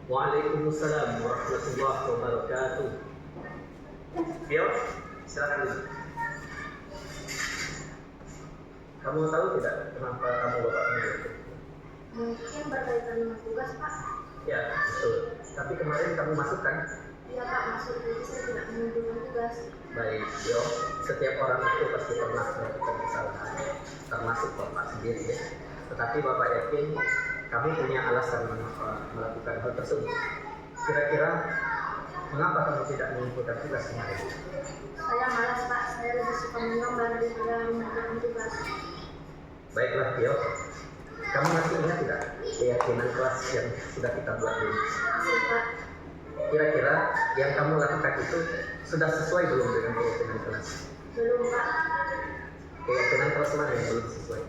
Waalaikumsalam warahmatullahi wabarakatuh. Yo, silakan dulu. Kamu tahu tidak kenapa kamu bapak panggil? Mungkin berkaitan dengan tugas, Pak. Ya, betul. Tapi kemarin kamu masuk kan? Iya, Pak, masuk. Jadi saya tidak menunjukkan tugas. Baik, yo. Setiap orang itu pasti pernah melakukan kesalahan, termasuk bapak sendiri ya. Tetapi bapak yakin kamu punya alasan mengapa melakukan hal tersebut. Kira-kira mengapa kamu tidak mengumpulkan tugas kemarin? Saya malas, Pak. Saya lebih suka menggambar daripada mengerjakan tugas. Baiklah, Tio. Kamu masih ingat tidak keyakinan kelas yang sudah kita buat dulu? Masih, Pak. Kira-kira yang kamu lakukan itu sudah sesuai belum dengan keyakinan kelas? Belum, Pak. Keyakinan kelas mana yang belum sesuai?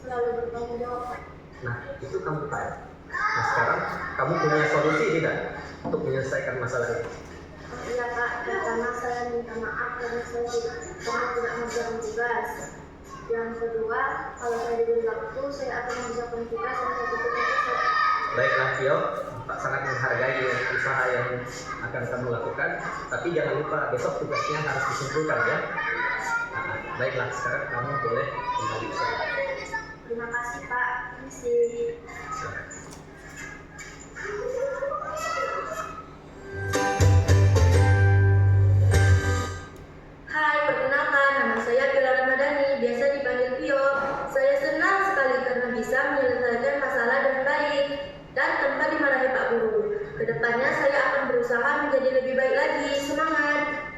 Selalu bertanggung jawab, Pak. Nah, itu kamu tahu. Nah, sekarang kamu punya solusi tidak untuk menyelesaikan masalah ini? Iya, Pak. Pertama, saya minta maaf karena saya tidak mengerjakan tugas. Yang kedua, kalau saya diberi waktu, saya akan mengerjakan tugas yang saya butuhkan besok. Baiklah, Tio. Pak sangat menghargai usaha yang akan kamu lakukan. Tapi jangan lupa besok tugasnya harus disimpulkan ya. Nah, baiklah, sekarang kamu boleh kembali ke sekolah. Terima kasih, Pak. Misi. Silakan. Hai, perkenalkan, nama saya Pilar Ramadhani, biasa dipanggil Pio. Saya senang sekali karena bisa menyelesaikan masalah dengan baik dan tanpa dimarahi Pak Guru. Kedepannya saya akan berusaha menjadi lebih baik lagi. Semangat!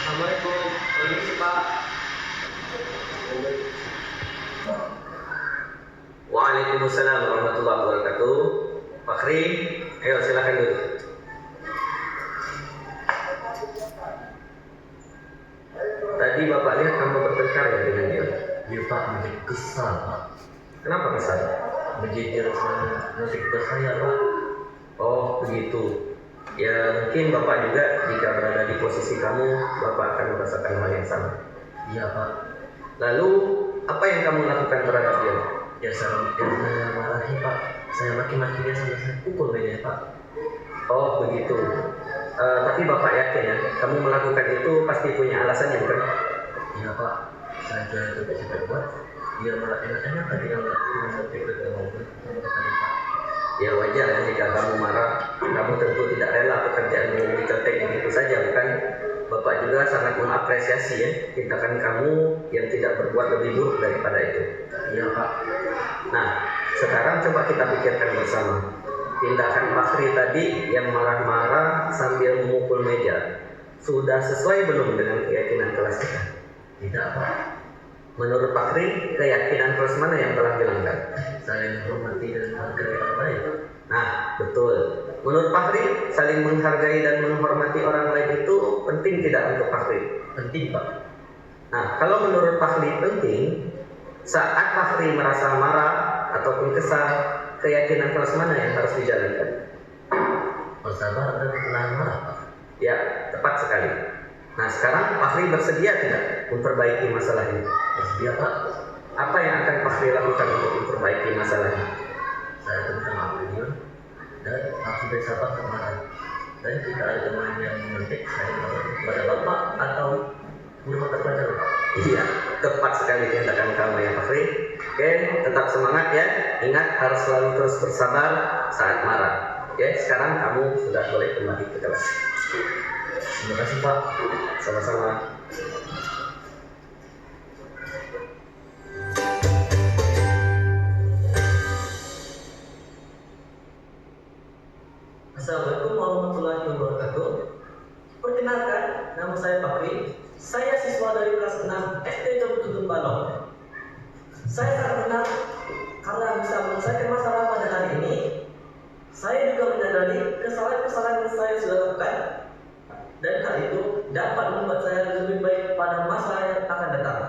Assalamualaikum, permisi Pak. Waalaikumsalam warahmatullahi wabarakatuh. Fakhri, ayo silakan dulu. Tadi Bapak lihat kamu bertengkar ya dengan dia? Ya Pak, menjadi kesal Pak. Kenapa kesal? Menjijir sama musik saya Pak. Oh begitu. Ya mungkin Bapak juga jika berada di posisi kamu, Bapak akan merasakan hal yang sama. Iya Pak. Lalu apa yang kamu lakukan terhadap dia? Ya saya marahi Pak. Saya maki-maki dia sampai saya pukul dia Pak. Oh begitu. Tapi Bapak yakin ya, kamu melakukan itu pasti punya alasannya bukan? Iya Pak. Saya itu bisa buat. Dia malah enak-enak tadi yang sampai ke mobil sama tadi Pak. Ya wajar ya jika kamu marah, kamu tentu tidak rela pekerjaanmu dicontek begitu saja bukan? Bapak juga sangat mengapresiasi ya tindakan kamu yang tidak berbuat lebih buruk daripada itu. Iya Pak. Nah, sekarang coba kita pikirkan bersama. Tindakan Fakhri tadi yang marah-marah sambil memukul meja, sudah sesuai belum dengan keyakinan kelas kita? Tidak Pak. Menurut Fakhri, keyakinan kelas mana yang telah dilanggar? Saling menghormati dan menghargai orang lain. Nah, betul. Menurut Fakhri, saling menghargai dan menghormati orang lain itu penting penting tidak untuk Fakhri? Penting, Pak. Nah, kalau menurut Fakhri penting, saat Fakhri merasa marah ataupun kesal, keyakinan kelas mana yang harus dijalankan? Bersabar dan menahan marah, Pak. Ya, tepat sekali. Nah, sekarang Fakhri bersedia tidak memperbaiki masalah ini? Bersedia, Pak. Apa yang akan Fakhri lakukan untuk memperbaiki masalah ini? Saya akan minta maaf beliau dan langsung bersabar dan marah. Dan jika ada teman yang menuntut, saya lapor kepada Bapak atau guru mata pelajaran, Pak. Iya, tepat sekali tindakan kamu ya Fakhri. Oke, tetap semangat ya. Ingat harus selalu terus bersabar saat marah. Oke, sekarang kamu sudah boleh kembali ke kelas. Terima kasih, Pak. Sama-sama. Assalamualaikum warahmatullahi wabarakatuh. Perkenalkan, nama saya Fakhri. Saya siswa dari kelas 6 SD Jomtudun Balong. Saya sangat senang karena bisa menyelesaikan masalah pada hari ini. Saya juga menyadari kesalahan-kesalahan yang saya sudah lakukan, dan hal itu dapat membuat saya lebih baik pada masa yang akan datang.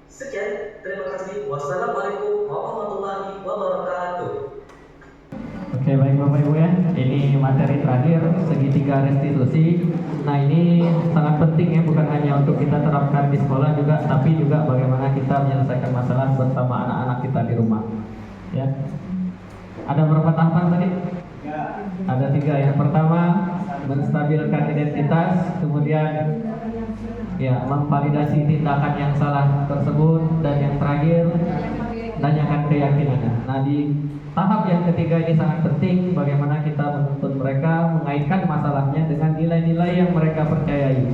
Sekian, terima kasih. Wassalamualaikum warahmatullahi wabarakatuh. Oke, baik Bapak Ibu ya, ini materi terakhir segitiga restitusi. Nah, ini sangat penting ya, bukan hanya untuk kita terapkan di sekolah juga, tapi juga bagaimana kita menyelesaikan masalah bersama anak-anak kita di rumah. Ya, ada berapa tahapan tadi? Ada 3. Yang pertama, menstabilkan identitas, kemudian ya memvalidasi tindakan yang salah tersebut, dan yang terakhir tanyakan keyakinannya. Nah, di tahap yang ketiga ini sangat penting, bagaimana kita menuntun mereka, mengaitkan masalahnya dengan nilai-nilai yang mereka percayai.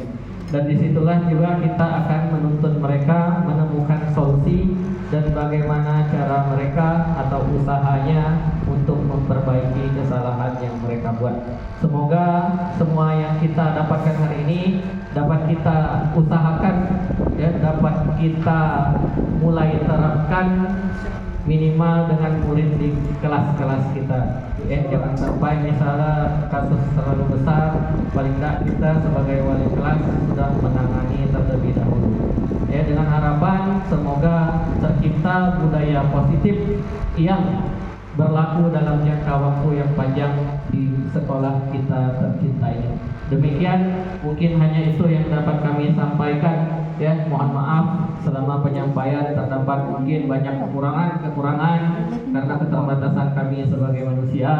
Dan disitulah juga kita akan menuntun mereka menemukan solusi dan bagaimana cara mereka atau usahanya untuk memperbaiki kesalahan yang mereka buat. Semoga semua yang kita dapatkan hari ini dapat kita usahakan ya, dapat kita mulai terapkan minimal dengan murid di kelas-kelas kita. Jangan sampai misalnya kasus terlalu besar, paling tidak kita sebagai wali kelas sudah menangani terlebih dahulu. Dengan harapan semoga tercipta budaya positif yang berlaku dalam jangka waktu yang panjang di sekolah kita tercinta ini. Demikian mungkin hanya itu yang dapat kami sampaikan ya. Mohon maaf selama penyampaian terdapat mungkin banyak kekurangan karena keterbatasan kami sebagai manusia.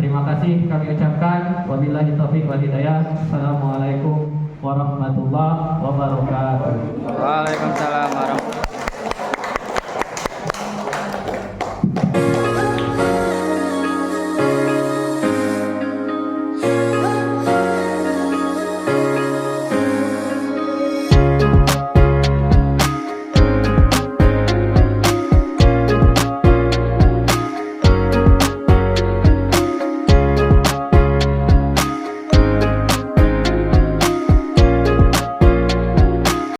Terima kasih kami ucapkan. Wabillahi taufiq wal hidayah. Assalamualaikum warahmatullahi wabarakatuh. Waalaikumsalam warahmatullahi wabarakatuh.